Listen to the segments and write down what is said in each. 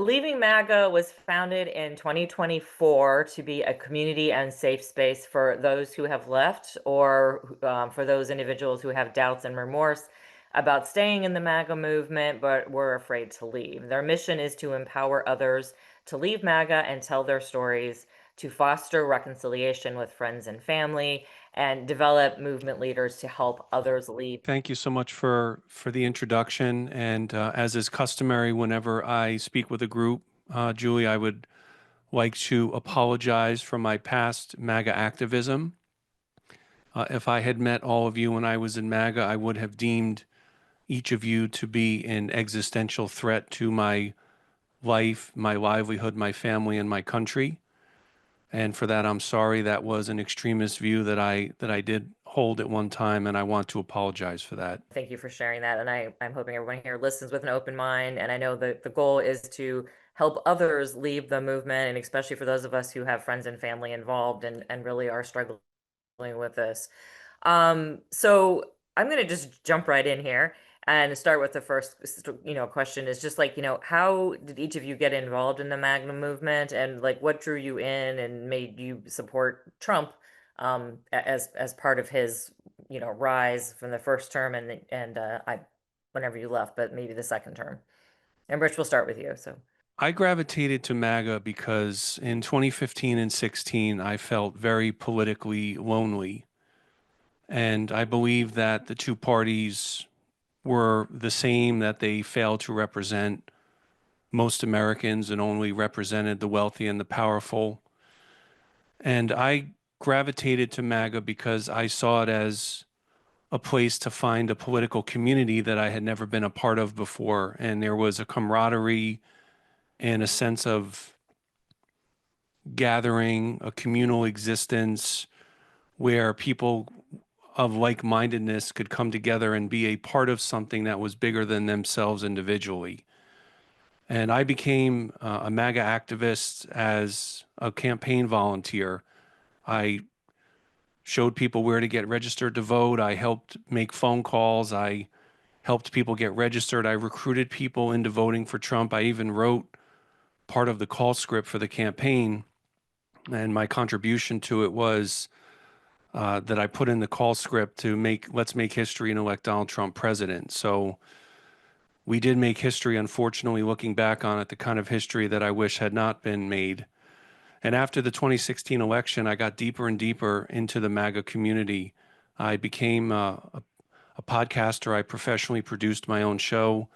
Leaving MAGA was founded in 2024 to be a community and safe space for those who have left or for those individuals who have doubts and remorse about staying in the MAGA movement but were afraid to leave. Their mission is to empower others to leave MAGA and tell their stories, to foster reconciliation with friends and family, and develop movement leaders to help others leave. Thank you so much for the introduction. And as is customary, whenever I speak with a group, Julie, I would like to apologize for my past MAGA activism. If I had met all of you when I was in MAGA, I would have deemed each of you to be an existential threat to my life, my livelihood, my family, and my country. And for that, I'm sorry. That was an extremist view that I did hold at one time, and I want to apologize for that. Thank you for sharing that. And I'm hoping everyone here listens with an open mind. And I know that the goal is to help others leave the movement, and especially for those of us who have friends and family involved and really are struggling with this. So I'm going to just jump right in here and start with the first, question is just like, how did each of you get involved in the Magnum movement, and like what drew you in and made you support Trump as part of his, rise from the first term and I whenever you left, but maybe the second term. And Rich, we'll start with you. So I gravitated to MAGA because in 2015 and 16, I felt very politically lonely. And I believe that the two parties were the same, that they failed to represent most Americans and only represented the wealthy and the powerful. And I gravitated to MAGA because I saw it as a place to find a political community that I had never been a part of before. And there was a camaraderie and a sense of gathering, a communal existence where people of like-mindedness could come together and be a part of something that was bigger than themselves individually. And I became a MAGA activist as a campaign volunteer. I showed people where to get registered to vote. I helped make phone calls. I helped people get registered. I recruited people into voting for Trump. I even wrote part of the call script for the campaign. And my contribution to it was that I put in the call script to let's make history and elect Donald Trump president. So we did make history, unfortunately, looking back on it, the kind of history that I wish had not been made. And after the 2016 election, I got deeper and deeper into the MAGA community. I became a podcaster. I professionally produced my own show.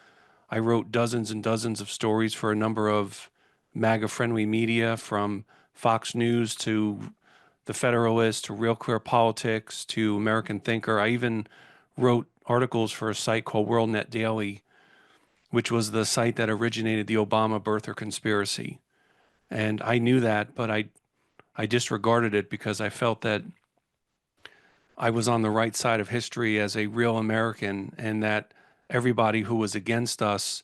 I wrote dozens and dozens of stories for a number of MAGA-friendly media, from Fox News to The Federalist to Real Clear Politics to American Thinker. I even wrote articles for a site called WorldNet Daily, which was the site that originated the Obama birther conspiracy. And I knew that, but I disregarded it because I felt that I was on the right side of history as a real American, and that everybody who was against us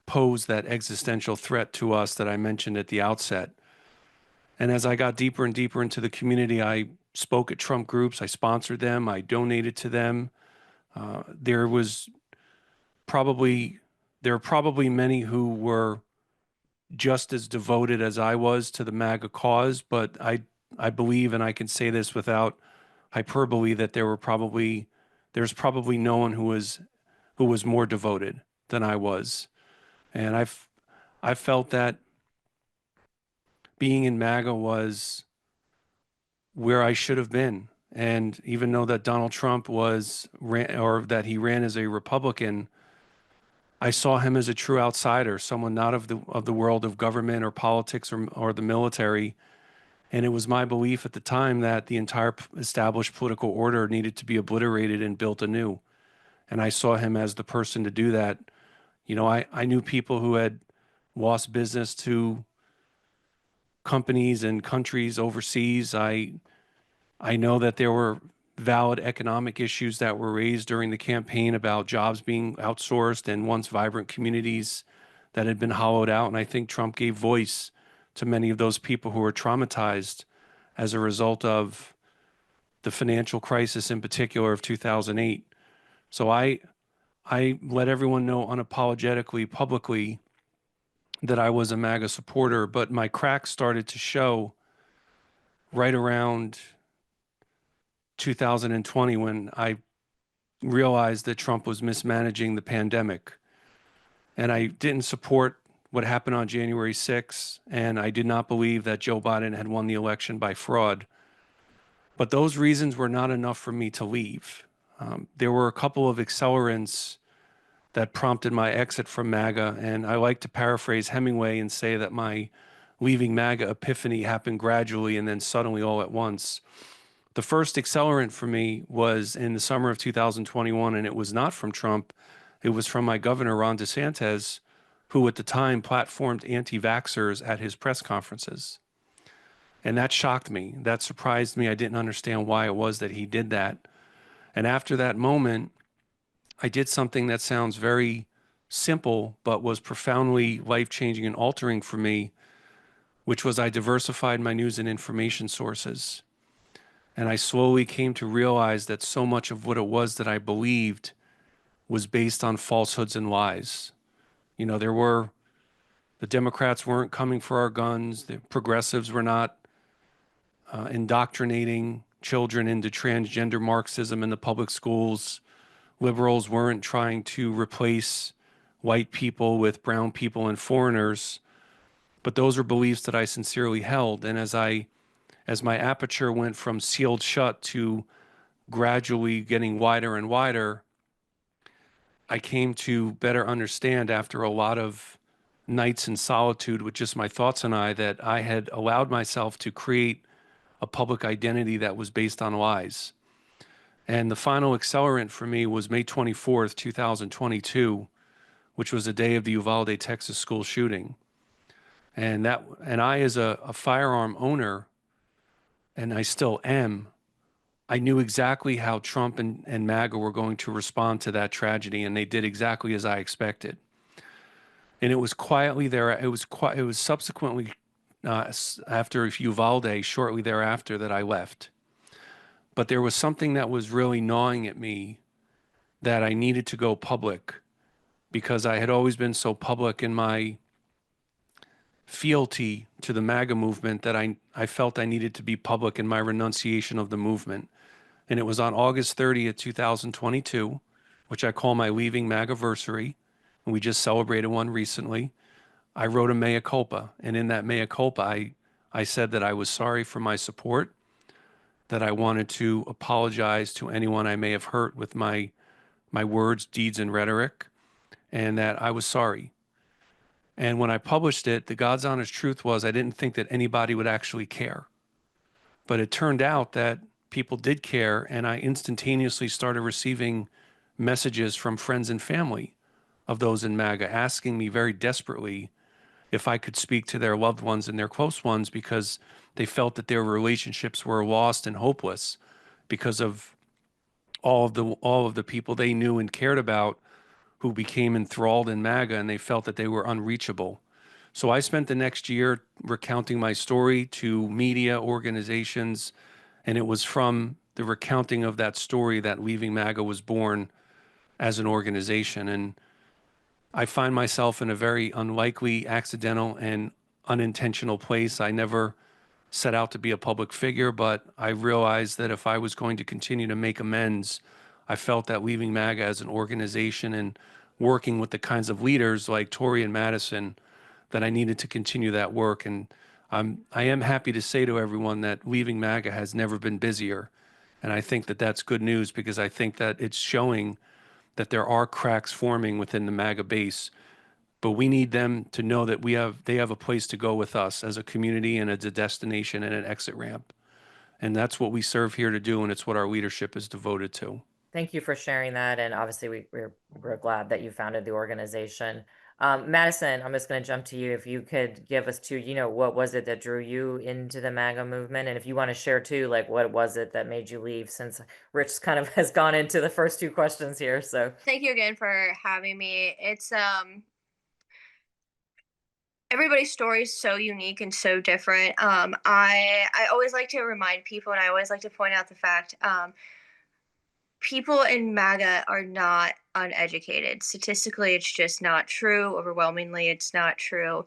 posed that existential threat to us that I mentioned at the outset. And as I got deeper and deeper into the community, I spoke at Trump groups, I sponsored them, I donated to them. There was probably there are probably many who were just as devoted as I was to the MAGA cause, but I believe, and I can say this without hyperbole, that there's probably no one who was more devoted than I was. And I felt that being in MAGA was where I should have been. And even though that Donald Trump or that he ran as a Republican, I saw him as a true outsider, someone not of the world of government or politics or the military. And it was my belief at the time that the entire established political order needed to be obliterated and built anew. And I saw him as the person to do that. I knew people who had lost business to companies and countries overseas. I know that there were valid economic issues that were raised during the campaign about jobs being outsourced and once vibrant communities that had been hollowed out. And I think Trump gave voice to many of those people who were traumatized as a result of the financial crisis, in particular of 2008. So I let everyone know unapologetically, publicly, that I was a MAGA supporter, but my cracks started to show right around 2020 when I realized that Trump was mismanaging the pandemic. And I didn't support what happened on January 6th, and I did not believe that Joe Biden had won the election by fraud. But those reasons were not enough for me to leave. There were a couple of accelerants that prompted my exit from MAGA, and I like to paraphrase Hemingway and say that my leaving MAGA epiphany happened gradually and then suddenly all at once. The first accelerant for me was in the summer of 2021, and it was not from Trump. It was from my governor, Ron DeSantis, who at the time platformed anti-vaxxers at his press conferences. And that shocked me. That surprised me. I didn't understand why it was that he did that. And after that moment, I did something that sounds very simple, but was profoundly life-changing and altering for me, which was I diversified my news and information sources. And I slowly came to realize that so much of what it was that I believed was based on falsehoods and lies. You know, the Democrats weren't coming for our guns, the progressives were not indoctrinating children into transgender Marxism in the public schools. Liberals weren't trying to replace white people with brown people and foreigners. But those are beliefs that I sincerely held. And as my aperture went from sealed shut to gradually getting wider and wider, I came to better understand after a lot of nights in solitude with just my thoughts and I that I had allowed myself to create a public identity that was based on lies. And the final accelerant for me was May 24th, 2022, which was the day of the Uvalde, Texas school shooting. And I, as a firearm owner, and I still am, I knew exactly how Trump and MAGA were going to respond to that tragedy, and they did exactly as I expected. And it was quietly there. It was subsequently after Uvalde, shortly thereafter, that I left. But there was something that was really gnawing at me that I needed to go public because I had always been so public in my fealty to the MAGA movement that I felt I needed to be public in my renunciation of the movement. And it was on August 30th, 2022, which I call my leaving MAGAversary, and we just celebrated one recently. I wrote a mea culpa, and in that mea culpa, I said that I was sorry for my support, that I wanted to apologize to anyone I may have hurt with my words, deeds, and rhetoric, and that I was sorry. And when I published it, the God's honest truth was I didn't think that anybody would actually care. But it turned out that people did care, and I instantaneously started receiving messages from friends and family of those in MAGA asking me very desperately if I could speak to their loved ones and their close ones because they felt that their relationships were lost and hopeless because of all of the people they knew and cared about who became enthralled in MAGA, and they felt that they were unreachable. So I spent the next year recounting my story to media organizations, and it was from the recounting of that story that Leaving MAGA was born as an organization. And I find myself in a very unlikely, accidental, and unintentional place. I never set out to be a public figure, but I realized that if I was going to continue to make amends, I felt that Leaving MAGA as an organization and working with the kinds of leaders like Tory and Madison, that I needed to continue that work. And I am happy to say to everyone that Leaving MAGA has never been busier. And I think that that's good news because I think that it's showing that there are cracks forming within the MAGA base, but we need them to know that they have a place to go with us as a community and as a destination and an exit ramp. And that's what we serve here to do, and it's what our leadership is devoted to. Thank you for sharing that. And obviously, we're glad that you founded the organization. Madison, I'm just going to jump to you. If you could give us too, what was it that drew you into the MAGA movement? And if you want to share too, like what was it that made you leave, since Rich kind of has gone into the first two questions here. So Thank you again for having me. It's everybody's story is so unique and so different. I always like to remind people, and I always like to point out the fact people in MAGA are not uneducated. Statistically, it's just not true. Overwhelmingly, it's not true.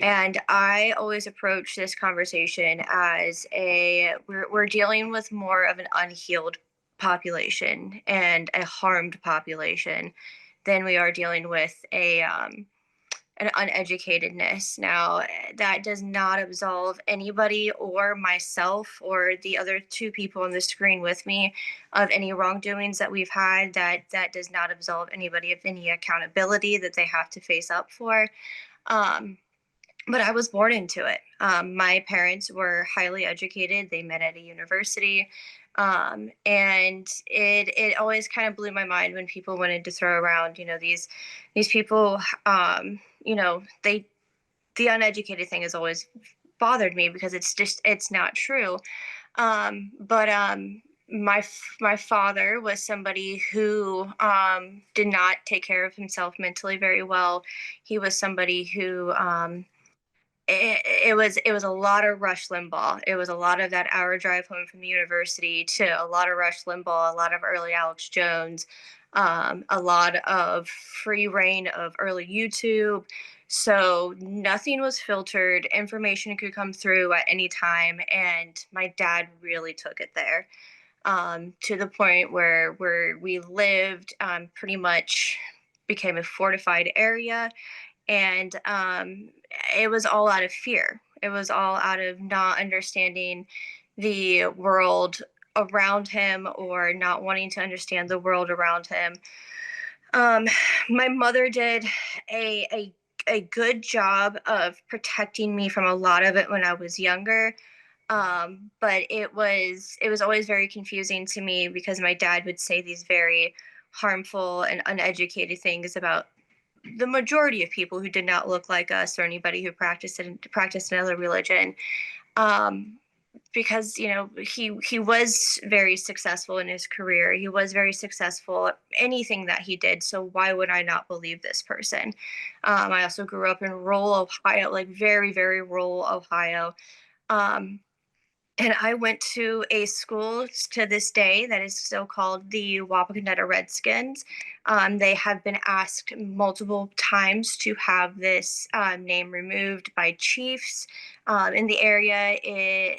And I always approach this conversation as we're dealing with more of an unhealed population and a harmed population than we are dealing with an uneducatedness. Now, that does not absolve anybody or myself or the other two people on the screen with me of any wrongdoings that we've had. That does not absolve anybody of any accountability that they have to face up for. Um, but I was born into it. My parents were highly educated. They met at a university. And it always kind of blew my mind when people wanted to throw around, these people, the uneducated thing has always bothered me because it's not true. But my father was somebody who did not take care of himself mentally very well. He was somebody who it was a lot of Rush Limbaugh. It was a lot of that hour drive home from the university to a lot of Rush Limbaugh, a lot of early Alex Jones, a lot of free reign of early YouTube. So nothing was filtered. Information could come through at any time, and my dad really took it there, to the point where we lived pretty much became a fortified area, and it was all out of fear. It was all out of not understanding the world around him or not wanting to understand the world around him. um, my mother did a good job of protecting me from a lot of it when I was younger. But it was always very confusing to me because my dad would say these very harmful and uneducated things about the majority of people who did not look like us or anybody who practiced another religion. Um, because he was very successful in his career. He was very successful at anything that he did. So why would I not believe this person? I also grew up in rural Ohio, like very, very rural Ohio. Um, and I went to a school to this day that is still called the Wapakoneta Redskins. They have been asked multiple times to have this name removed by chiefs in the area.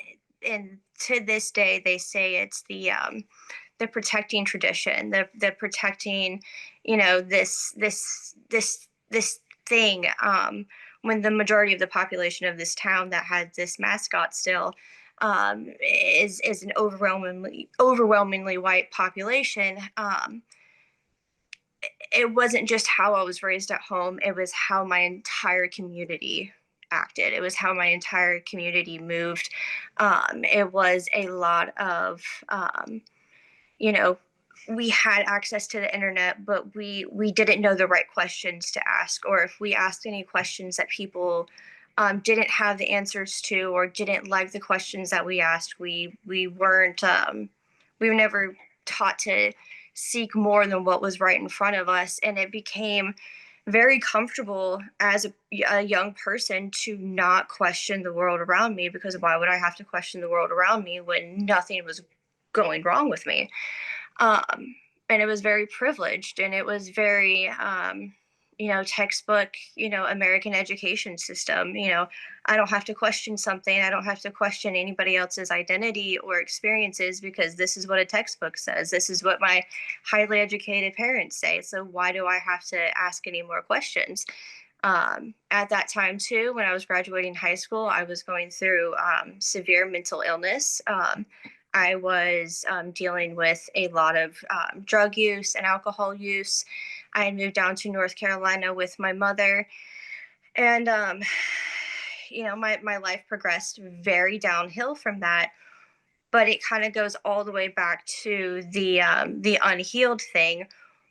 And to this day, they say it's the protecting tradition, the protecting, this thing. When the majority of the population of this town that had this mascot still is an overwhelmingly white population. It wasn't just how I was raised at home; it was how my entire community acted. It was how my entire community moved. It was a lot of you know we had access to the internet, but we didn't know the right questions to ask, or if we asked any questions that people didn't have the answers to or didn't like the questions that we asked, we were never taught to seek more than what was right in front of us. And it became very comfortable as a young person to not question the world around me, because why would I have to question the world around me when nothing was going wrong with me? And it was very privileged, and it was very textbook, American education system. I don't have to question something. I don't have to question anybody else's identity or experiences, because this is what a textbook says. This is what my highly educated parents say. So why do I have to ask any more questions? At that time too, when I was graduating high school, I was going through severe mental illness. I was dealing with a lot of drug use and alcohol use. I had moved down to North Carolina with my mother, and my life progressed very downhill from that. But it kind of goes all the way back to the unhealed thing.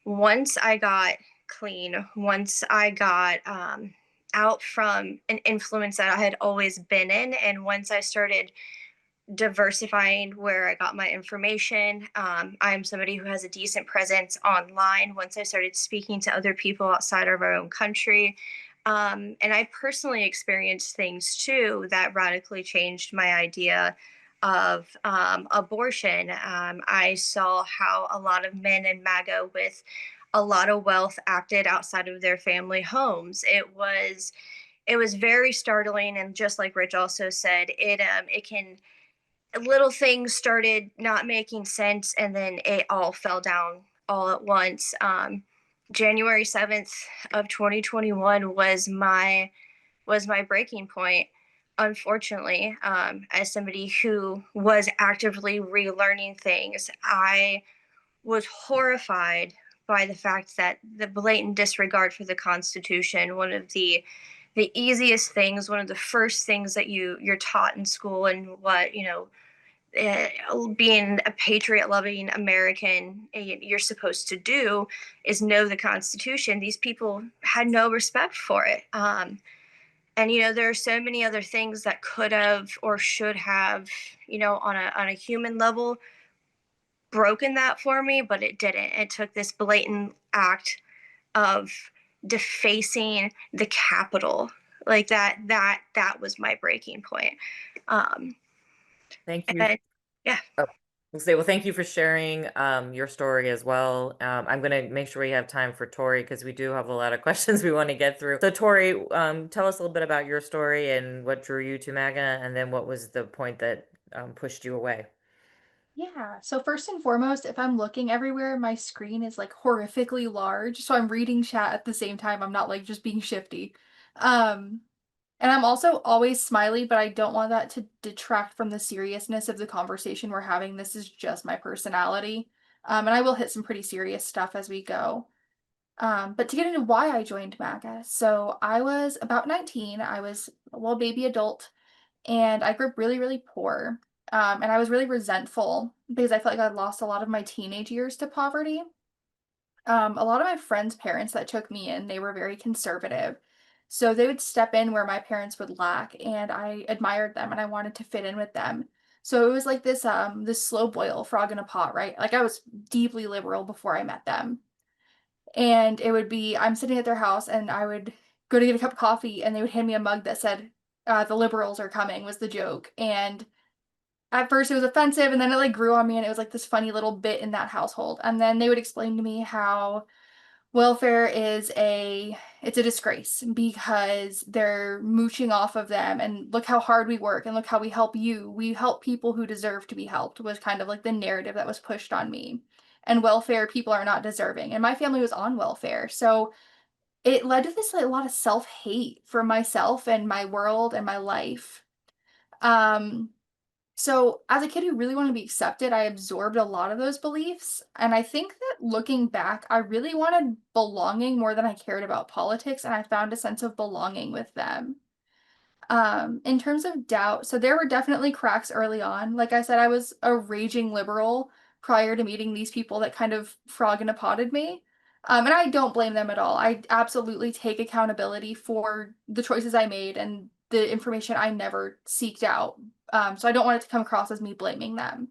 Once I got clean, once I got out from an influence that I had always been in, and once I started diversifying where I got my information. I'm somebody who has a decent presence online. Once I started speaking to other people outside of our own country, and I personally experienced things too that radically changed my idea of abortion. I saw how a lot of men in MAGA with a lot of wealth acted outside of their family homes. It was very startling, and just like Rich also said, it can, little things started not making sense, and then it all fell down all at once. January 7th of 2021 was my breaking point. Unfortunately, as somebody who was actively relearning things, I was horrified by the fact that the blatant disregard for the Constitution, one of the easiest things, one of the first things that you're taught in school, and what, being a patriot loving American, you're supposed to do is know the Constitution. These people had no respect for it. And there are so many other things that could have or should have, on a human level, broken that for me, but it didn't. It took this blatant act of defacing the Capitol, like that was my breaking point. Um, Thank you. and yeah. Oh, we'll say, well, thank you for sharing your story as well. I'm going to make sure we have time for Tori because we do have a lot of questions we want to get through. So Tori, tell us a little bit about your story and what drew you to MAGA, and then what was the point that pushed you away? Yeah, so first and foremost, if I'm looking everywhere, my screen is like horrifically large, so I'm reading chat at the same time. I'm not like just being shifty. Um, and I'm also always smiley, but I don't want that to detract from the seriousness of the conversation we're having. This is just my personality. And I will hit some pretty serious stuff as we go. But to get into why I joined MAGA, so I was about 19. I was a little baby adult, and I grew up really, really poor. And I was really resentful because I felt like I lost a lot of my teenage years to poverty. A lot of my friends' parents that took me in, they were very conservative. So they would step in where my parents would lack, and I admired them and I wanted to fit in with them. So it was like this slow boil, frog in a pot, right? Like I was deeply liberal before I met them. And it would be, I'm sitting at their house and I would go to get a cup of coffee and they would hand me a mug that said, the liberals are coming, was the joke. And at first it was offensive, and then it like grew on me, and it was like this funny little bit in that household. And then they would explain to me how welfare is it's a disgrace because they're mooching off of them, and look how hard we work and look how we help you. We help people who deserve to be helped, was kind of like the narrative that was pushed on me. And welfare people are not deserving. And my family was on welfare. So it led to this like a lot of self-hate for myself and my world and my life. Um so, as a kid who really wanted to be accepted, I absorbed a lot of those beliefs. And I think that looking back, I really wanted belonging more than I cared about politics, and I found a sense of belonging with them. In terms of doubt, so there were definitely cracks early on. Like I said, I was a raging liberal prior to meeting these people that kind of frog in a potted me. And I don't blame them at all. I absolutely take accountability for the choices I made and the information I never seeked out. So I don't want it to come across as me blaming them.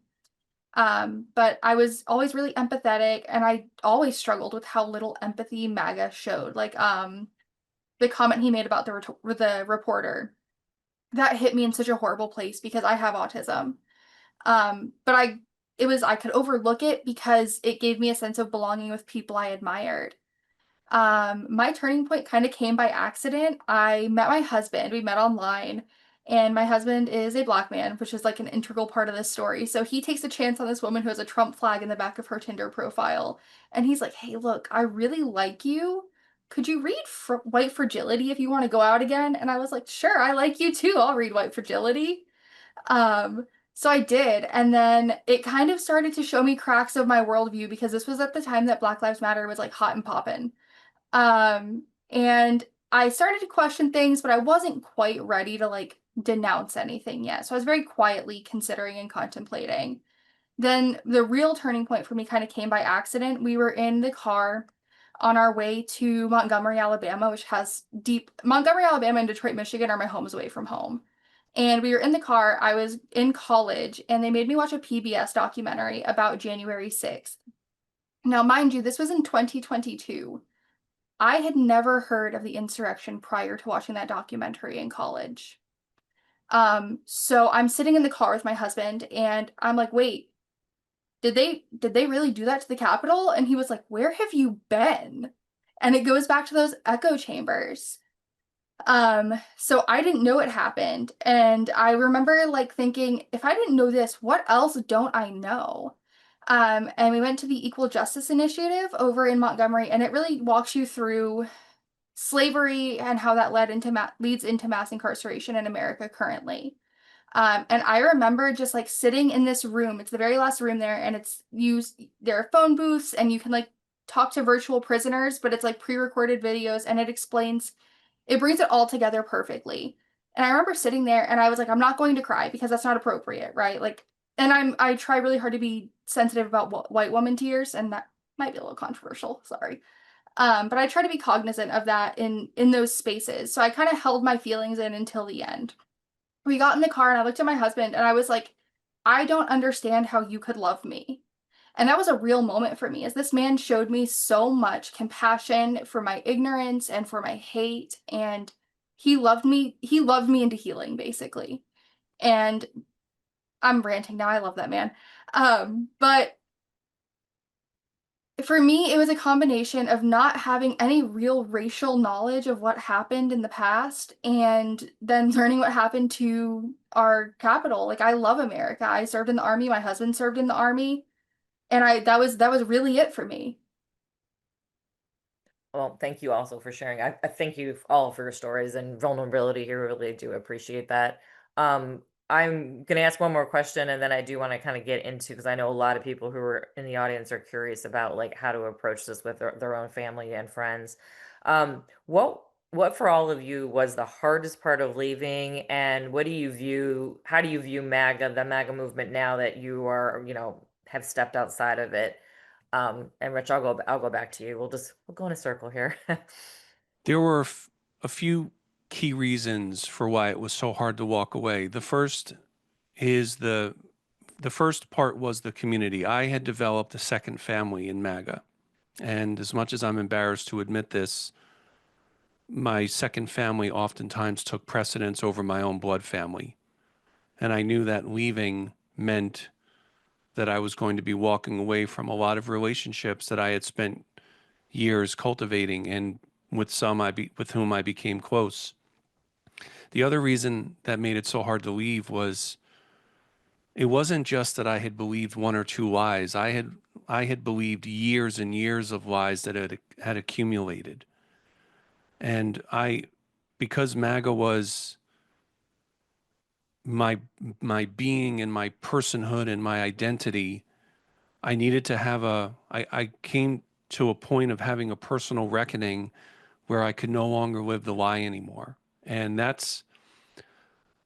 But I was always really empathetic, and I always struggled with how little empathy MAGA showed. Like the comment he made about the reporter, that hit me in such a horrible place because I have autism. But I could overlook it because it gave me a sense of belonging with people I admired. My turning point kind of came by accident. I met my husband. We met online, and my husband is a black man, which is like an integral part of this story. So he takes a chance on this woman who has a Trump flag in the back of her Tinder profile. And he's like, "Hey, look, I really like you. Could you read White Fragility if you want to go out again?" And I was like, "Sure, I like you too. I'll read White Fragility." So I did, and then it kind of started to show me cracks of my worldview because this was at the time that Black Lives Matter was like hot and poppin'. And I started to question things, but I wasn't quite ready to like denounce anything yet. So I was very quietly considering and contemplating. Then the real turning point for me kind of came by accident. We were in the car on our way to Montgomery, Alabama, which has Montgomery, Alabama, and Detroit, Michigan are my homes away from home. And we were in the car. I was in college, and they made me watch a PBS documentary about January 6th. Now, mind you, this was in 2022. I had never heard of the insurrection prior to watching that documentary in college. So I'm sitting in the car with my husband, and I'm like, wait, did they really do that to the Capitol? And he was like, where have you been? And it goes back to those echo chambers. So I didn't know it happened. And I remember like thinking, if I didn't know this, what else don't I know? And we went to the Equal Justice Initiative over in Montgomery, and it really walks you through slavery and how that leads into mass incarceration in America currently. And I remember just like sitting in this room. It's the very last room there, and there are phone booths, and you can like talk to virtual prisoners, but it's like pre-recorded videos, and it brings it all together perfectly. And I remember sitting there and I was like, I'm not going to cry because that's not appropriate, right? Like, and I try really hard to be sensitive about white woman tears, and that might be a little controversial, sorry. But I try to be cognizant of that in those spaces. So I kind of held my feelings in until the end. We got in the car and I looked at my husband and I was like, I don't understand how you could love me. And that was a real moment for me, as this man showed me so much compassion for my ignorance and for my hate. And he loved me into healing, basically. And I'm ranting now. I love that man. But for me, it was a combination of not having any real racial knowledge of what happened in the past and then learning what happened to our capital. Like, I love America. I served in the army. My husband served in the army. And that was really it for me. Well, thank you also for sharing. I thank you all for your stories and vulnerability here. Really do appreciate that. I'm going to ask one more question, and then I do want to kind of get into, because I know a lot of people who are in the audience are curious about like how to approach this with their own family and friends. What for all of you was the hardest part of leaving, and how do you view MAGA, the MAGA movement, now that you are, have stepped outside of it? And Rich, I'll go back to you. We'll go in a circle here. There were a few key reasons for why it was so hard to walk away. The first is the first part was the community. I had developed a second family in MAGA. And as much as I'm embarrassed to admit this, my second family oftentimes took precedence over my own blood family. And I knew that leaving meant that I was going to be walking away from a lot of relationships that I had spent years cultivating, and with with whom I became close. The other reason that made it so hard to leave was it wasn't just that I had believed one or two lies. I had believed years and years of lies that had accumulated. And because MAGA was my being and my personhood and my identity, I needed to have I came to a point of having a personal reckoning where I could no longer live the lie anymore. And that's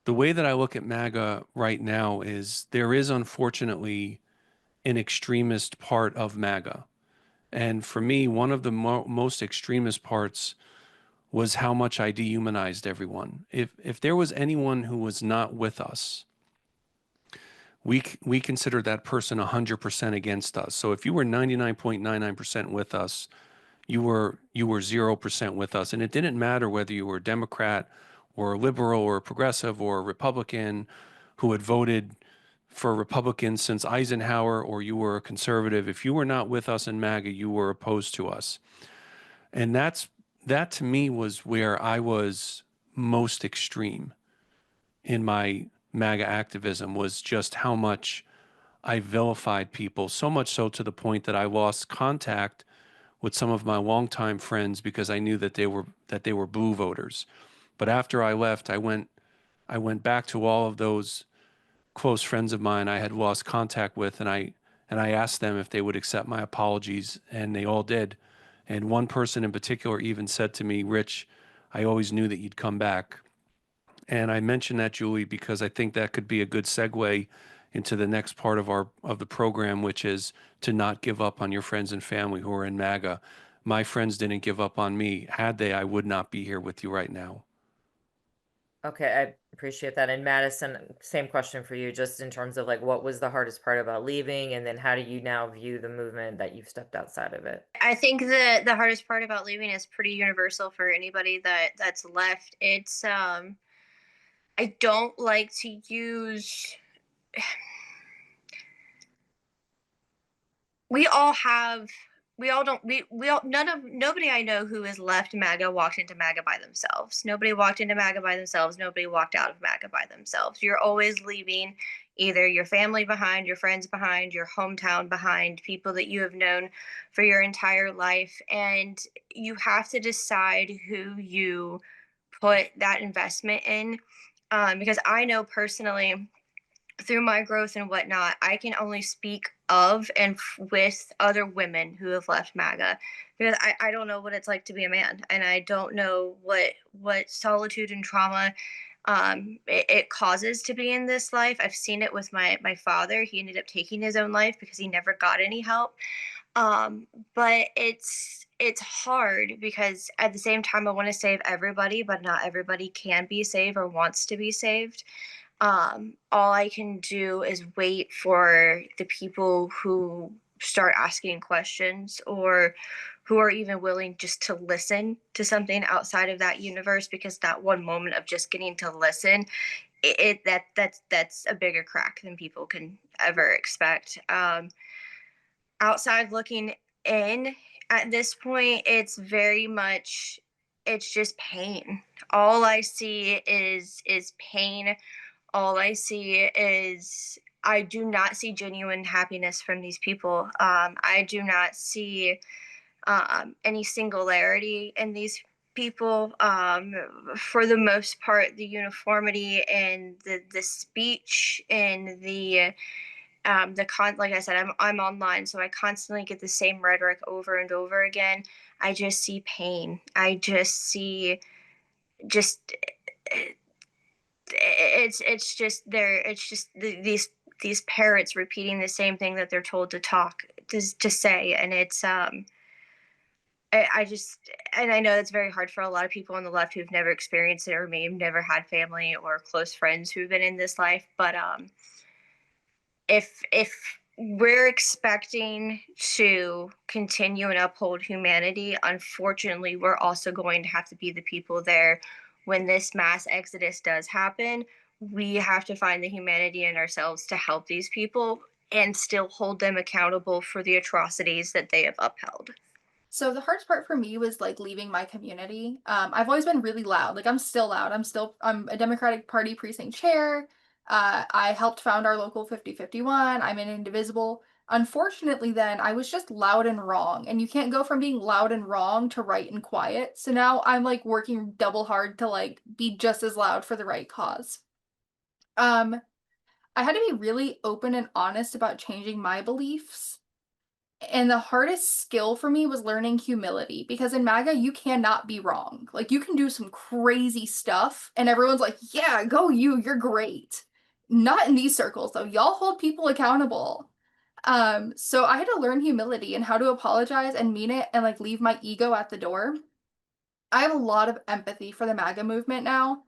the way that I look at MAGA right now. Is there is unfortunately an extremist part of MAGA. And for me, one of the most extremist parts was how much I dehumanized everyone. If there was anyone who was not with us, we considered that person 100% against us. So if you were 99.99% with us, you were 0% with us. And it didn't matter whether you were a Democrat or a liberal or a progressive or a Republican who had voted for Republicans since Eisenhower, or you were a conservative. If you were not with us in MAGA, you were opposed to us. And that to me was where I was most extreme in my MAGA activism, was just how much I vilified people, so much so to the point that I lost contact with some of my longtime friends because I knew that they were blue voters. But after I left, I went back to all of those close friends of mine I had lost contact with, and I asked them if they would accept my apologies, and they all did. And one person in particular even said to me, "Rich, I always knew that you'd come back." And I mentioned that, Julie, because I think that could be a good segue into the next part of the program, which is to not give up on your friends and family who are in MAGA. My friends didn't give up on me. Had they, I would not be here with you right now. Okay, I appreciate that. And Madison, same question for you, just in terms of like what was the hardest part about leaving, and then how do you now view the movement that you've stepped outside of it? I think the hardest part about leaving is pretty universal for anybody that's left. It's I don't like to use we all have we all don't we all nobody I know who has left MAGA walked into MAGA by themselves. Nobody walked into MAGA by themselves. Nobody walked out of MAGA by themselves. You're always leaving either your family behind, your friends behind, your hometown behind, people that you have known for your entire life. And you have to decide who you put that investment in. Because I know personally through my growth and whatnot, I can only speak of and with other women who have left MAGA because I don't know what it's like to be a man, and I don't know what solitude and trauma it causes to be in this life. I've seen it with my father. He ended up taking his own life because he never got any help. Um, but it's hard because at the same time I want to save everybody, but not everybody can be saved or wants to be saved. All I can do is wait for the people who start asking questions or who are even willing just to listen to something outside of that universe, because that one moment of just getting to listen, that's a bigger crack than people can ever expect. Outside looking in, at this point it's very much, it's just pain. All I see is pain. All I see is, I do not see genuine happiness from these people. I do not see any singularity in these people. For the most part, the uniformity and the speech and like I said, I'm online, so I constantly get the same rhetoric over and over again. I just see pain. I just see just it's just there. It's just these parrots repeating the same thing that they're told to talk to say, and it's I just, and I know it's very hard for a lot of people on the left who've never experienced it or may have never had family or close friends who've been in this life, but if we're expecting to continue and uphold humanity, unfortunately, we're also going to have to be the people there when this mass exodus does happen. We have to find the humanity in ourselves to help these people and still hold them accountable for the atrocities that they have upheld. So the hardest part for me was like leaving my community. I've always been really loud. Like I'm still loud. I'm a Democratic Party precinct chair. I helped found our local 5051. I'm an indivisible. Unfortunately, then I was just loud and wrong. And you can't go from being loud and wrong to right and quiet. So now I'm like working double hard to like be just as loud for the right cause. Um, I had to be really open and honest about changing my beliefs. And the hardest skill for me was learning humility, because in MAGA, you cannot be wrong. Like, you can do some crazy stuff, and everyone's like, yeah, go you, you're great. Not in these circles, though. Y'all hold people accountable. So I had to learn humility and how to apologize and mean it and like leave my ego at the door. I have a lot of empathy for the MAGA movement now.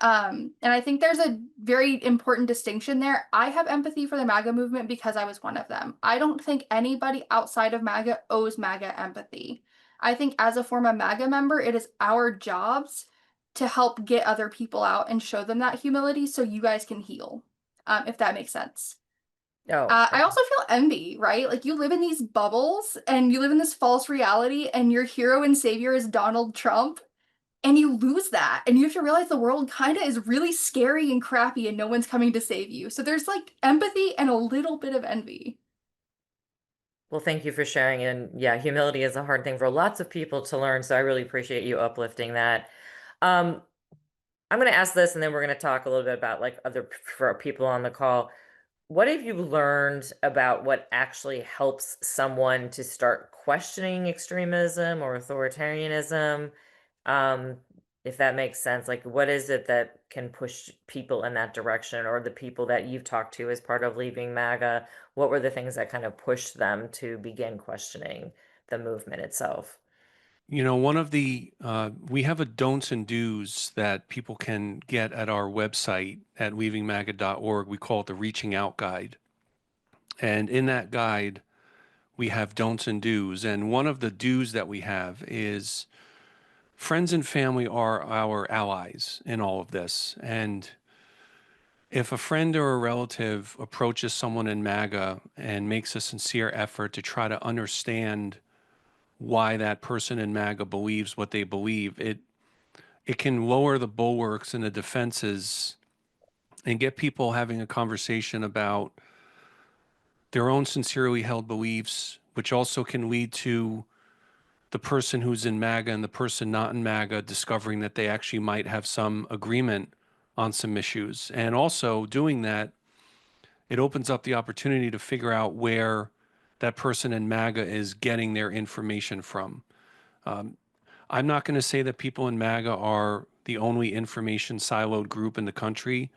And I think there's a very important distinction there. I have empathy for the MAGA movement because I was one of them. I don't think anybody outside of MAGA owes MAGA empathy. I think as a former MAGA member, it is our jobs to help get other people out and show them that humility so you guys can heal, if that makes sense. Oh, I also feel envy, right? Like you live in these bubbles and you live in this false reality, and your hero and savior is Donald Trump, and you lose that. And you have to realize the world kind of is really scary and crappy and no one's coming to save you. So there's like empathy and a little bit of envy. well, thank you for sharing. And yeah, humility is a hard thing for lots of people to learn. So I really appreciate you uplifting that. Um, I'm going to ask this, and then we're going to talk a little bit about like other for our people on the call. What have you learned about what actually helps someone to start questioning extremism or authoritarianism? Um, if that makes sense, like what is it that can push people in that direction, or the people that you've talked to as part of leaving MAGA? What were the things that kind of pushed them to begin questioning the movement itself? You know, one of the, we have a don'ts and do's that people can get at our website at leavingmaga.org. We call it the Reaching Out Guide. And in that guide, we have don'ts and do's. And one of the do's that we have is friends and family are our allies in all of this. And if a friend or a relative approaches someone in MAGA and makes a sincere effort to try to understand why that person in MAGA believes what they believe, it can lower the bulwarks and the defenses and get people having a conversation about their own sincerely held beliefs, which also can lead to the person who's in MAGA and the person not in MAGA discovering that they actually might have some agreement on some issues. And also doing that, it opens up the opportunity to figure out where that person in MAGA is getting their information from. I'm not going to say that people in MAGA are the only information siloed group in the country,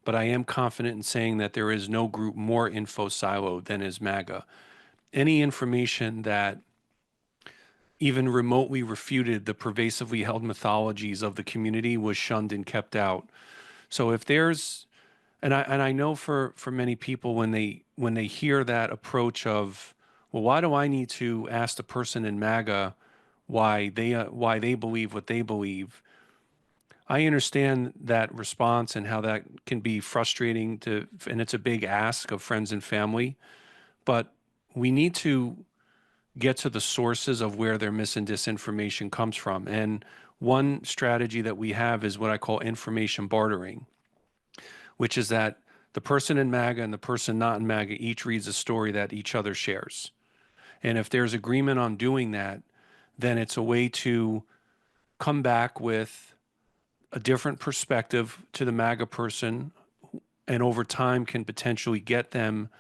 but I am confident in saying that there is no group more info siloed than is MAGA. Any information that even remotely refuted the pervasively held mythologies of the community was shunned and kept out. So if there's, and I know for many people when they hear that approach of, well, why do I need to ask the person in MAGA why they believe what they believe? I understand that response and how that can be frustrating and it's a big ask of friends and family, but we need to get to the sources of where their mis and disinformation comes from. And one strategy that we have is what I call information bartering, which is that the person in MAGA and the person not in MAGA each reads a story that each other shares. And if there's agreement on doing that, then it's a way to come back with a different perspective to the MAGA person, and over time can potentially get them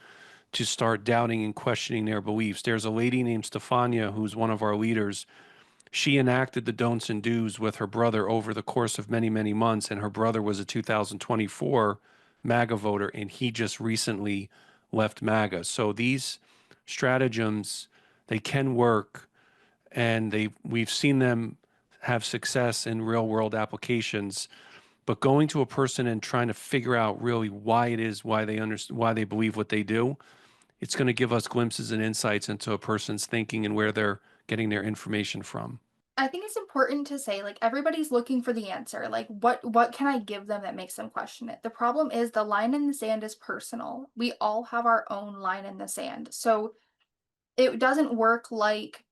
to start doubting and questioning their beliefs. There's a lady named Stefania who's one of our leaders. She enacted the don'ts and do's with her brother over the course of many, many months, and her brother was a 2024 MAGA voter, and he just recently left MAGA. So these stratagems, they can work, and we've seen them have success in real world applications. But going to a person and trying to figure out really why it is, why they believe what they do, it's going to give us glimpses and insights into a person's thinking and where they're getting their information from. I think it's important to say, like, everybody's looking for the answer. Like, what can I give them that makes them question it? The problem is the line in the sand is personal. We all have our own line in the sand. So it doesn't work like,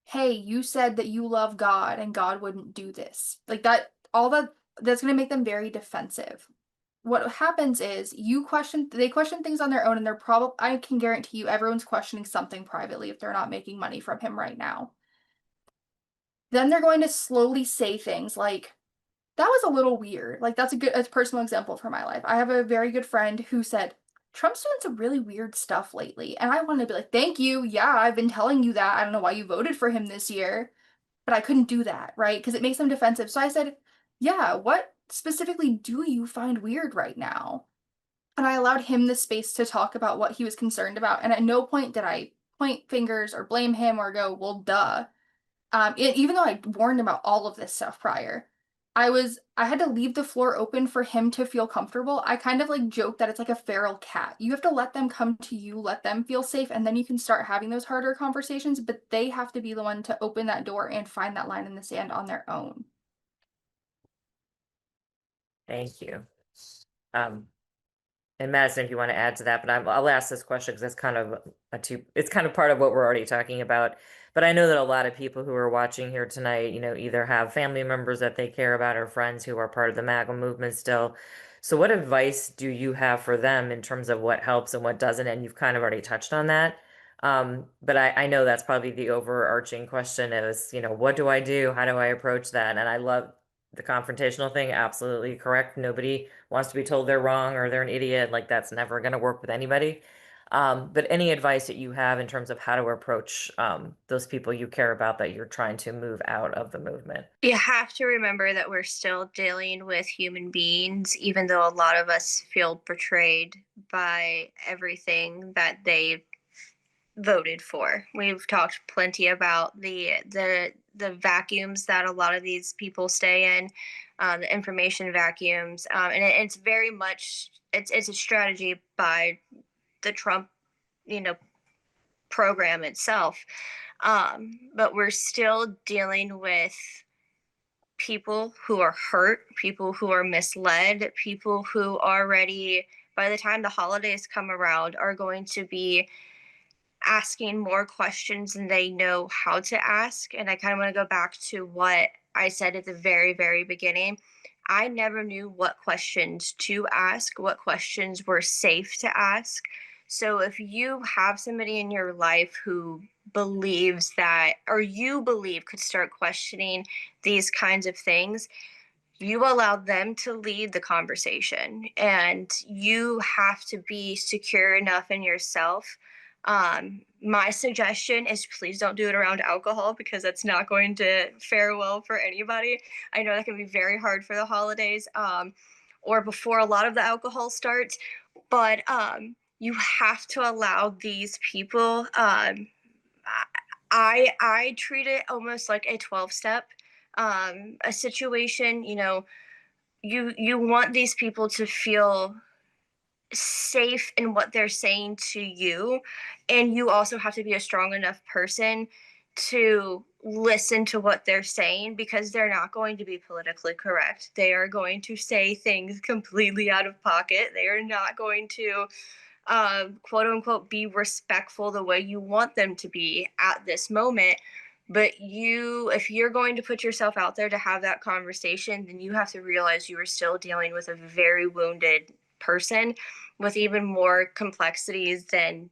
hey, you said that you love God and God wouldn't do this. Like that's going to make them very defensive. What happens is they question things on their own, and I can guarantee you everyone's questioning something privately if they're not making money from him right now. Then they're going to slowly say things like, that was a little weird. Like, that's a personal example from my life. I have a very good friend who said, Trump's doing some really weird stuff lately. And I wanted to be like, thank you. Yeah, I've been telling you that. I don't know why you voted for him this year, but I couldn't do that, right? Because it makes them defensive. So I said, yeah, what specifically do you find weird right now? And I allowed him the space to talk about what he was concerned about. And at no point did I point fingers or blame him or go, well, duh. Even though I warned him about all of this stuff prior, I had to leave the floor open for him to feel comfortable. I kind of like joke that it's like a feral cat. You have to let them come to you, let them feel safe, and then you can start having those harder conversations, but they have to be the one to open that door and find that line in the sand on their own. Thank you. And Madison, if you want to add to that, but I'll ask this question because it's kind of part of what we're already talking about. But I know that a lot of people who are watching here tonight, either have family members that they care about or friends who are part of the MAGA movement still. So what advice do you have for them in terms of what helps and what doesn't? And you've kind of already touched on that. But I know that's probably the overarching question is, what do I do? How do I approach that? And I love the confrontational thing. Absolutely correct. Nobody wants to be told they're wrong or they're an idiot. Like that's never going to work with anybody. But any advice that you have in terms of how to approach those people you care about that you're trying to move out of the movement? You have to remember that we're still dealing with human beings, even though a lot of us feel betrayed by everything that they voted for. We've talked plenty about the vacuums that a lot of these people stay in, the information vacuums, and it's very much it's a strategy by the Trump, program itself. But we're still dealing with people who are hurt, people who are misled, people who already, by the time the holidays come around, are going to be asking more questions than they know how to ask. And I kind of want to go back to what I said at the very, very beginning. I never knew what questions to ask, what questions were safe to ask. So if you have somebody in your life who believes that, or you believe could start questioning these kinds of things, you allow them to lead the conversation, and you have to be secure enough in yourself. My suggestion is please don't do it around alcohol, because that's not going to fare well for anybody. I know that can be very hard for the holidays, or before a lot of the alcohol starts, but you have to allow these people. I treat it almost like a 12-step a situation. You know, you want these people to feel safe in what they're saying to you, and you also have to be a strong enough person to listen to what they're saying, because they're not going to be politically correct. They are going to say things completely out of pocket. They are not going to quote unquote be respectful the way you want them to be at this moment. But you, if you're going to put yourself out there to have that conversation, then you have to realize you are still dealing with a very wounded person with even more complexities than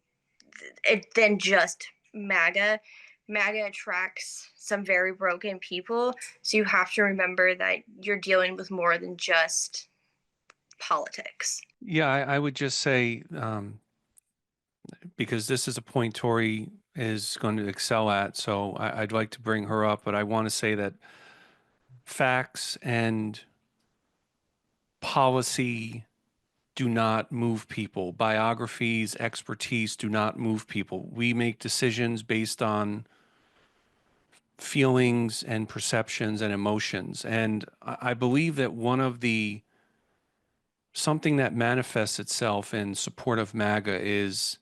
just MAGA. MAGA attracts some very broken people, so you have to remember that you're dealing with more than just politics. Yeah, I would just say, because this is a point Tori is going to excel at, so I'd like to bring her up, but I want to say that facts and policy do not move people. Biographies, expertise do not move people. We make decisions based on feelings and perceptions and emotions. And I believe that something that manifests itself in support of MAGA is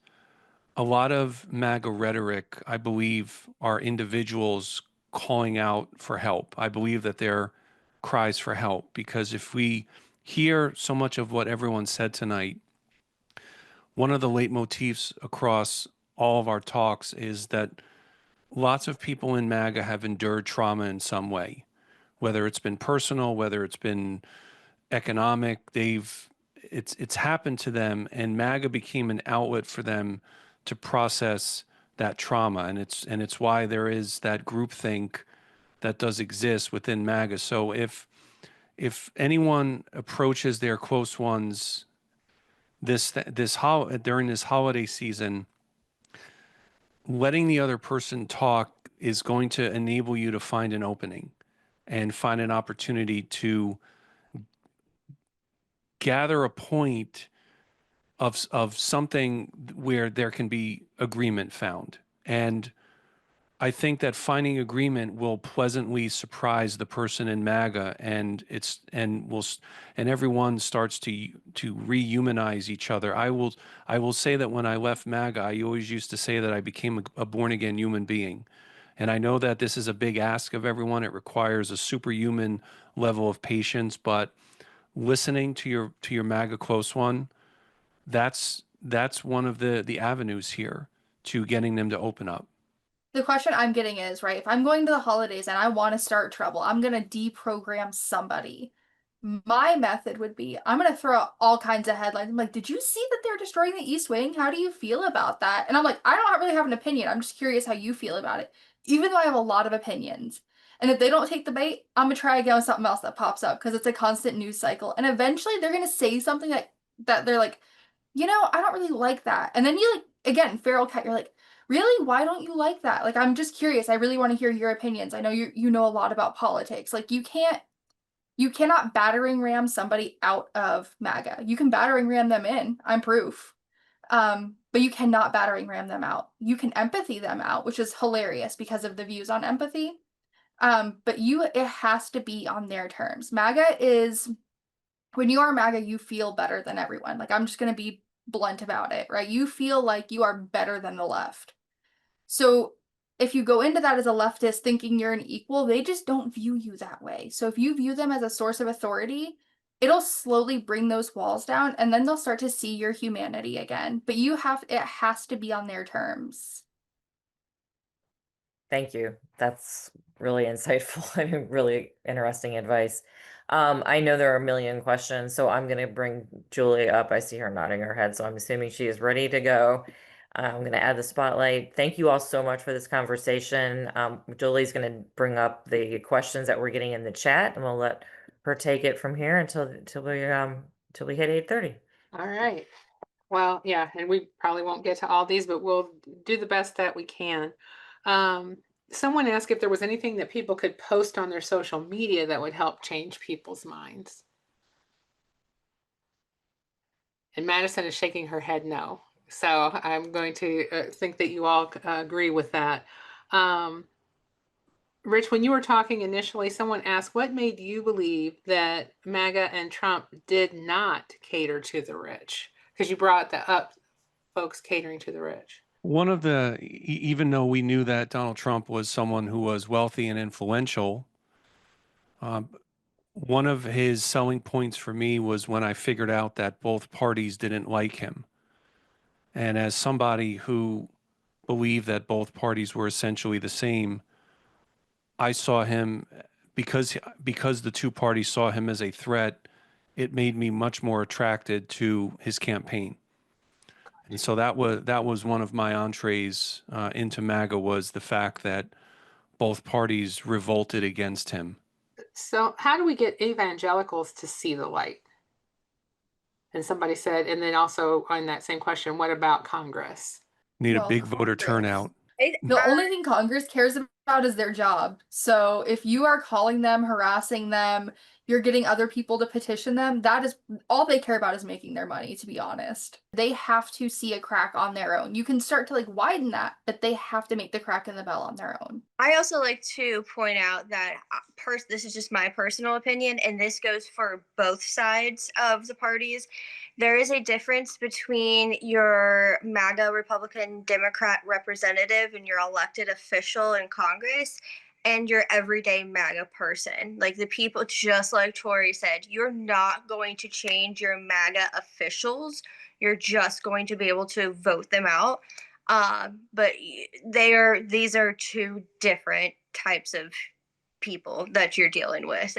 a lot of MAGA rhetoric, I believe, are individuals calling out for help. I believe that they're cries for help, because if we hear so much of what everyone said tonight, one of the leitmotifs across all of our talks is that lots of people in MAGA have endured trauma in some way, whether it's been personal, whether it's been economic. It's happened to them, and MAGA became an outlet for them to process that trauma, and it's why there is that groupthink that does exist within MAGA. So if anyone approaches their close ones during this holiday season, letting the other person talk is going to enable you to find an opening and find an opportunity to gather a point of something where there can be agreement found. And I think that finding agreement will pleasantly surprise the person in MAGA, and everyone starts to rehumanize each other. I will say that when I left MAGA, I always used to say that I became a born again human being. And I know that this is a big ask of everyone. It requires a superhuman level of patience, but listening to your MAGA close one, that's one of the avenues here to getting them to open up. The question I'm getting is, right, if I'm going to the holidays and I want to start trouble, I'm going to deprogram somebody. My method would be, I'm going to throw out all kinds of headlines. I'm like, did you see that they're destroying the East Wing? How do you feel about that? And I'm like, I don't really have an opinion. I'm just curious how you feel about it, even though I have a lot of opinions. And if they don't take the bait, I'm going to try again with something else that pops up, because it's a constant news cycle. And eventually they're going to say something that they're like, I don't really like that. And then you, like, again, feral cat, you're like, really? Why don't you like that? Like, I'm just curious. I really want to hear your opinions. I know you know a lot about politics. Like, you cannot battering ram somebody out of MAGA. You can battering ram them in. I'm proof. But you cannot battering ram them out. You can empathy them out, which is hilarious because of the views on empathy. But it has to be on their terms. MAGA is, when you are MAGA, you feel better than everyone. Like, I'm just going to be blunt about it, right? You feel like you are better than the left. So if you go into that as a leftist thinking you're an equal, they just don't view you that way. So if you view them as a source of authority, it'll slowly bring those walls down, and then they'll start to see your humanity again. But it has to be on their terms. Thank you. That's really insightful and really interesting advice. I know there are a million questions, so I'm going to bring Julie up. I see her nodding her head, so I'm assuming she is ready to go. I'm going to add the spotlight. Thank you all so much for this conversation. Julie's going to bring up the questions that we're getting in the chat, and we'll let her take it from here until we hit 8:30. All right. Well, yeah, and we probably won't get to all these, but we'll do the best that we can. Someone asked if there was anything that people could post on their social media that would help change people's minds. And Madison is shaking her head no. So I'm going to think that you all agree with that. Rich, when you were talking initially, someone asked, what made you believe that MAGA and Trump did not cater to the rich? Because you brought up folks catering to the rich. One of the, even though we knew that Donald Trump was someone who was wealthy and influential, one of his selling points for me was when I figured out that both parties didn't like him. And as somebody who believed that both parties were essentially the same, I saw him, because the two parties saw him as a threat, it made me much more attracted to his campaign. And so that was one of my entrees into MAGA, was the fact that both parties revolted against him. So how do we get evangelicals to see the light? And somebody said, and then also on that same question, what about Congress? Need a Well, big voter Congress. turnout. The only thing Congress cares about is their job. So if you are calling them, harassing them, you're getting other people to petition them, that is all they care about, is making their money, to be honest. They have to see a crack on their own. You can start to widen that, but they have to make the crack in the bell on their own. I also like to point out that this is just my personal opinion, and this goes for both sides of the parties. There is a difference between your MAGA Republican Democrat representative and your elected official in Congress and your everyday MAGA person. Like the people, just like Tori said, you're not going to change your MAGA officials. You're just going to be able to vote them out. But these are two different types of people that you're dealing with.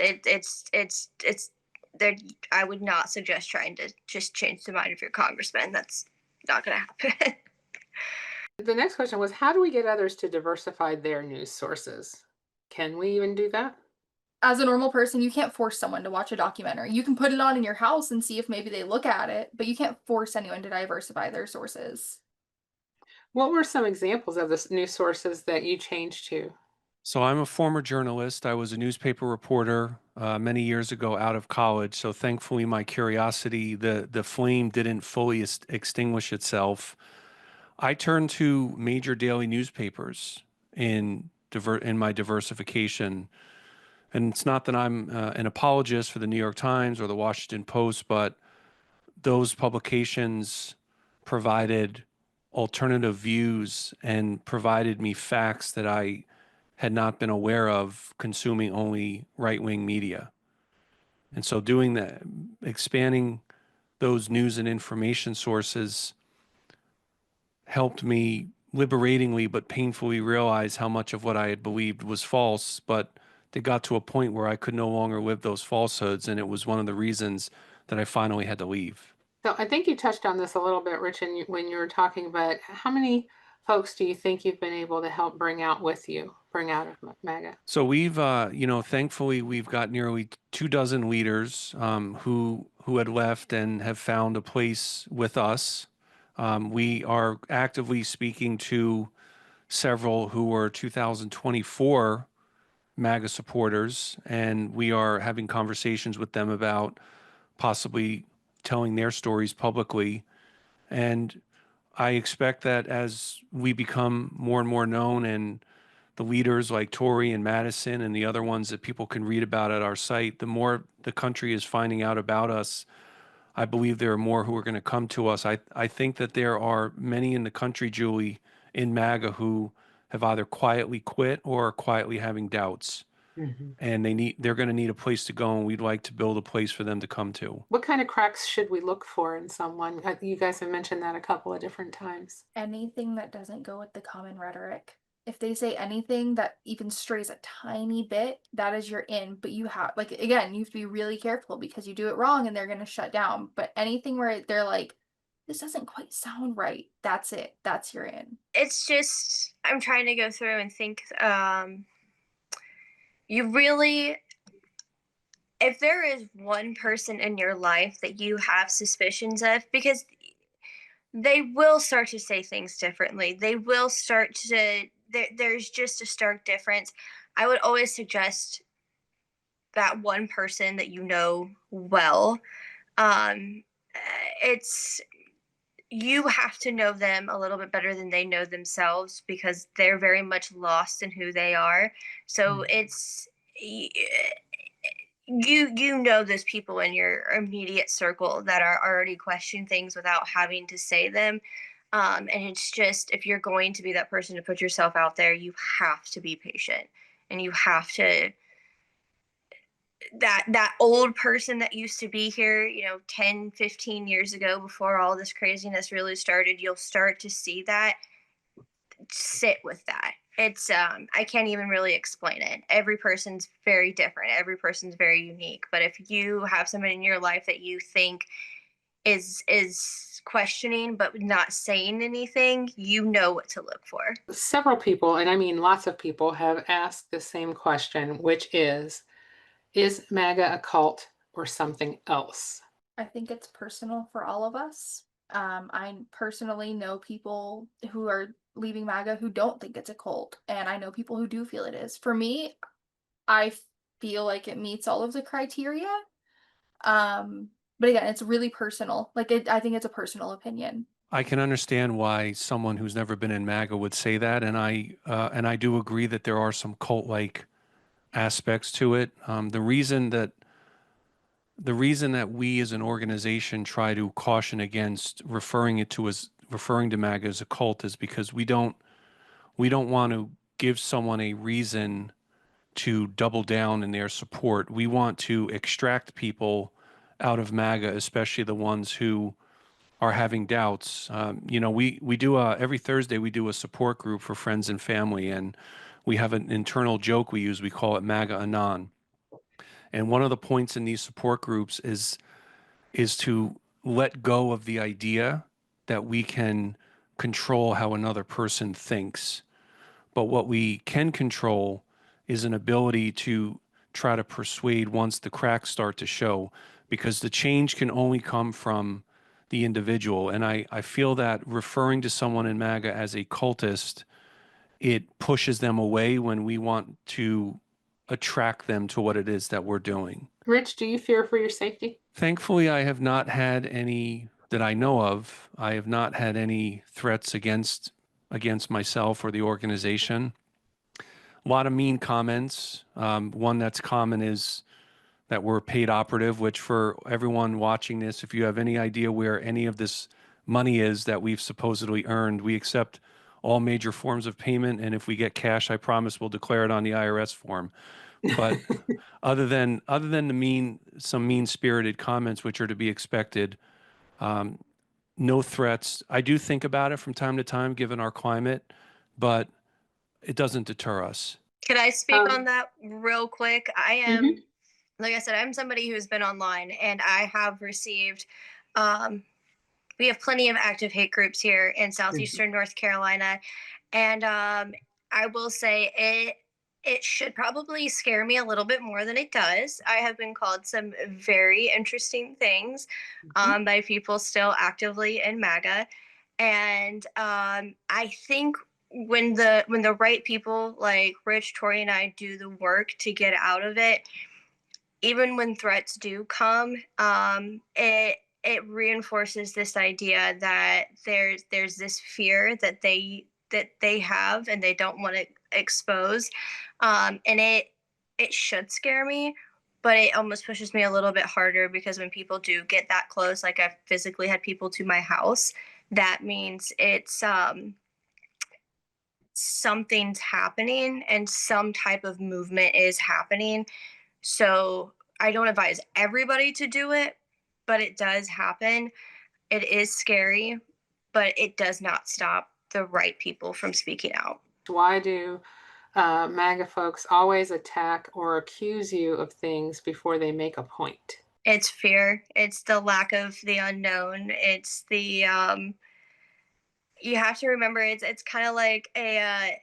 I would not suggest trying to just change the mind of your congressman. That's not going to happen. The next question was, how do we get others to diversify their news sources? Can we even do that? As a normal person, you can't force someone to watch a documentary. You can put it on in your house and see if maybe they look at it, but you can't force anyone to diversify their sources. What were some examples of the news sources that you changed to? So I'm a former journalist. I was a newspaper reporter many years ago out of college. So thankfully, my curiosity, the flame didn't fully extinguish itself. I turned to major daily newspapers in my diversification. And it's not that I'm an apologist for the New York Times or the Washington Post, but those publications provided alternative views and provided me facts that I had not been aware of, consuming only right-wing media. And so doing that, expanding those news and information sources, helped me liberatingly but painfully realize how much of what I had believed was false. But they got to a point where I could no longer live those falsehoods, and it was one of the reasons that I finally had to leave. So I think you touched on this a little bit, Rich, when you were talking, but how many folks do you think you've been able to help bring out of MAGA? So we've, thankfully, we've got nearly 24 leaders who had left and have found a place with us. We are actively speaking to several who were 2024 MAGA supporters, and we are having conversations with them about possibly telling their stories publicly. And I expect that as we become more and more known, and the leaders like Tori and Madison and the other ones that people can read about at our site, the more the country is finding out about us, I believe there are more who are going to come to us. I think that there are many in the country, Julie, in MAGA, who have either quietly quit or are quietly having doubts. Mhm. And they're going to need a place to go, and we'd like to build a place for them to come to. What kind of cracks should we look for in someone? You guys have mentioned that a couple of different times. Anything that doesn't go with the common rhetoric. If they say anything that even strays a tiny bit, that is your in. But you have, like, again, you have to be really careful because you do it wrong and they're going to shut down. But anything where they're like, this doesn't quite sound right, that's it. That's your in. It's just, I'm trying to go through and think, you really, if there is one person in your life that you have suspicions of, because they will start to say things differently. They will start to, there's just a stark difference. I would always suggest that one person that you know well. Um, it's, you have to know them a little bit better than they know themselves because they're very much lost in who they are. So it's, you know those people in your immediate circle that are already questioning things without having to say them. And it's just, if you're going to be that person to put yourself out there, you have to be patient, and you have to, that old person that used to be here, 10, 15 years ago, before all this craziness really started, you'll start to see that. Sit with that. It's I can't even really explain it. Every person's very different, every person's very unique, but if you have somebody in your life that you think is questioning but not saying anything, you know what to look for. Several people, and I mean lots of people, have asked the same question, which is MAGA a cult or something else? I think it's personal for all of us. I personally know people who are leaving MAGA who don't think it's a cult, and I know people who do feel it is. For me, I feel like it meets all of the criteria. But again, it's really personal. I think it's a personal opinion. I can understand why someone who's never been in MAGA would say that, and I do agree that there are some cult-like aspects to it. The reason that we as an organization try to caution against referring to MAGA as a cult is because we don't want to give someone a reason to double down in their support. We want to extract people out of MAGA, especially the ones who are having doubts. We do every Thursday we do a support group for friends and family, and we have an internal joke we use. We call it MAGA Anon. And one of the points in these support groups is to let go of the idea that we can control how another person thinks. But what we can control is an ability to try to persuade once the cracks start to show, because the change can only come from the individual. And I feel that referring to someone in MAGA as a cultist, it pushes them away when we want to attract them to what it is that we're doing. Rich, do you fear for your safety? Thankfully, I have not had any that I know of. I have not had any threats against myself or the organization. A lot of mean comments. One that's common is that we're a paid operative, which for everyone watching this, if you have any idea where any of this money is that we've supposedly earned, we accept all major forms of payment. And if we get cash, I promise we'll declare it on the IRS form. But other than some mean-spirited comments, which are to be expected, no threats. I do think about it from time to time, given our climate, but it doesn't deter us. Could I speak Um, on that real quick? I am, Mhm. like I said, I'm somebody who's been online, and I have received, we have plenty of active hate groups here in southeastern North Carolina, and I will say it should probably scare me a little bit more than it does. I have been called some very interesting things by people still actively in MAGA, and I think when the right people like Rich, Tori, and I do the work to get out of it, even when threats do come, it reinforces this idea that there's this fear that they have and they don't want to expose, and it should scare me, but it almost pushes me a little bit harder because when people do get that close, like I've physically had people to my house, that means something's happening and some type of movement is happening. So I don't advise everybody to do it, but it does happen. It is scary, but it does not stop the right people from speaking out. Why do MAGA folks always attack or accuse you of things before they make a point? It's fear. It's the lack of the unknown. It's the you have to remember it's kind of like a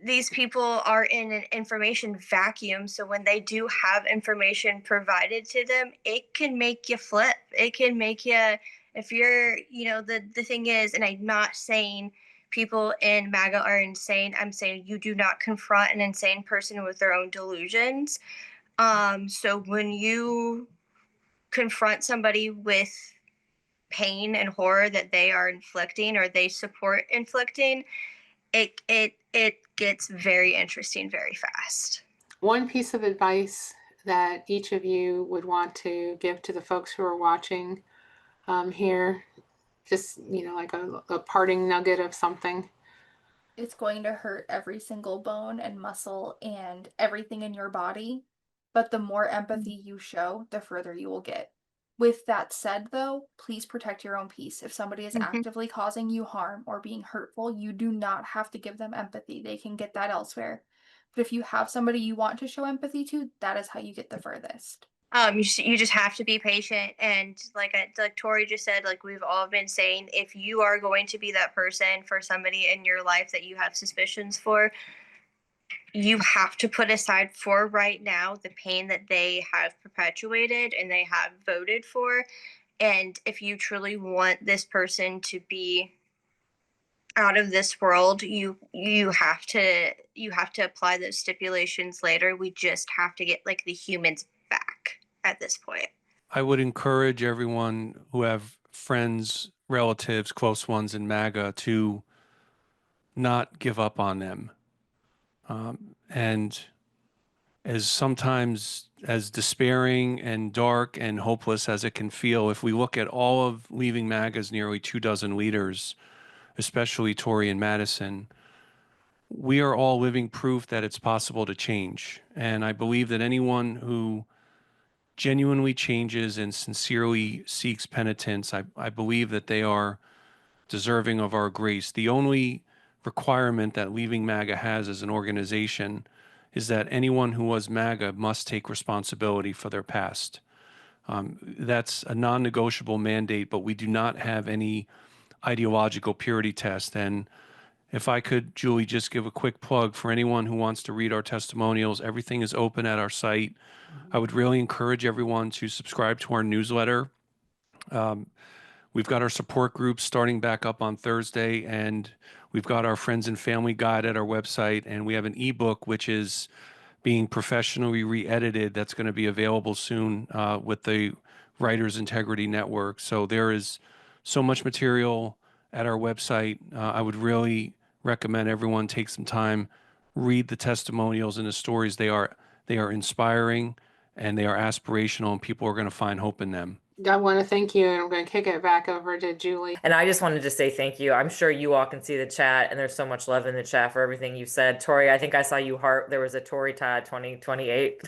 these people are in an information vacuum, so when they do have information provided to them, it can make you flip. It can make you, if you're, the thing is, and I'm not saying people in MAGA are insane. I'm saying you do not confront an insane person with their own delusions. So when you confront somebody with pain and horror that they are inflicting or they support inflicting, it gets very interesting very fast. One piece of advice that each of you would want to give to the folks who are watching here, just like a parting nugget of something. It's going to hurt every single bone and muscle and everything in your body, but the more empathy you show, the further you will get. With that said, though, please protect your own peace. If somebody is actively causing you harm or being hurtful, you do not have to give them empathy. They can get that elsewhere. But if you have somebody you want to show empathy to, that is how you get the furthest. You just have to be patient, and like Tori just said, like we've all been saying, if you are going to be that person for somebody in your life that you have suspicions for, you have to put aside for right now the pain that they have perpetuated and they have voted for. And if you truly want this person to be out of this world, you have to apply those stipulations later. We just have to get like the humans back at this point. I would encourage everyone who have friends, relatives, close ones in MAGA to not give up on them. And sometimes as despairing and dark and hopeless as it can feel, if we look at all of Leaving MAGA's nearly 24 leaders, especially Tori and Madison, we are all living proof that it's possible to change. And I believe that anyone who genuinely changes and sincerely seeks penitence, I believe that they are deserving of our grace. The only requirement that Leaving MAGA has as an organization is that anyone who was MAGA must take responsibility for their past. That's a non-negotiable mandate, but we do not have any ideological purity test. And if I could, Julie, just give a quick plug for anyone who wants to read our testimonials, everything is open at our site. I would really encourage everyone to subscribe to our newsletter. We've got our support groups starting back up on Thursday, and we've got our friends and family guide at our website, and we have an ebook which is being professionally re-edited that's going to be available soon with the Writers Integrity Network. So there is so much material at our website. I would really recommend everyone take some time, read the testimonials and the stories. They are inspiring and they are aspirational, and people are going to find hope in them. I want to thank you, and I'm going to kick it back over to Julie. And I just wanted to say thank you. I'm sure you all can see the chat, and there's so much love in the chat for everything you said. Tori, I think I saw you heart. There was a Tori Todd 2028.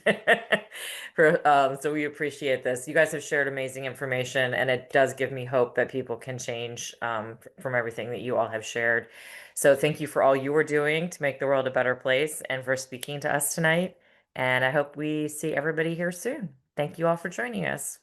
So we appreciate this. You guys have shared amazing information, and it does give me hope that people can change from everything that you all have shared. So thank you for all you are doing to make the world a better place and for speaking to us tonight. And I hope we see everybody here soon. Thank you all for joining us.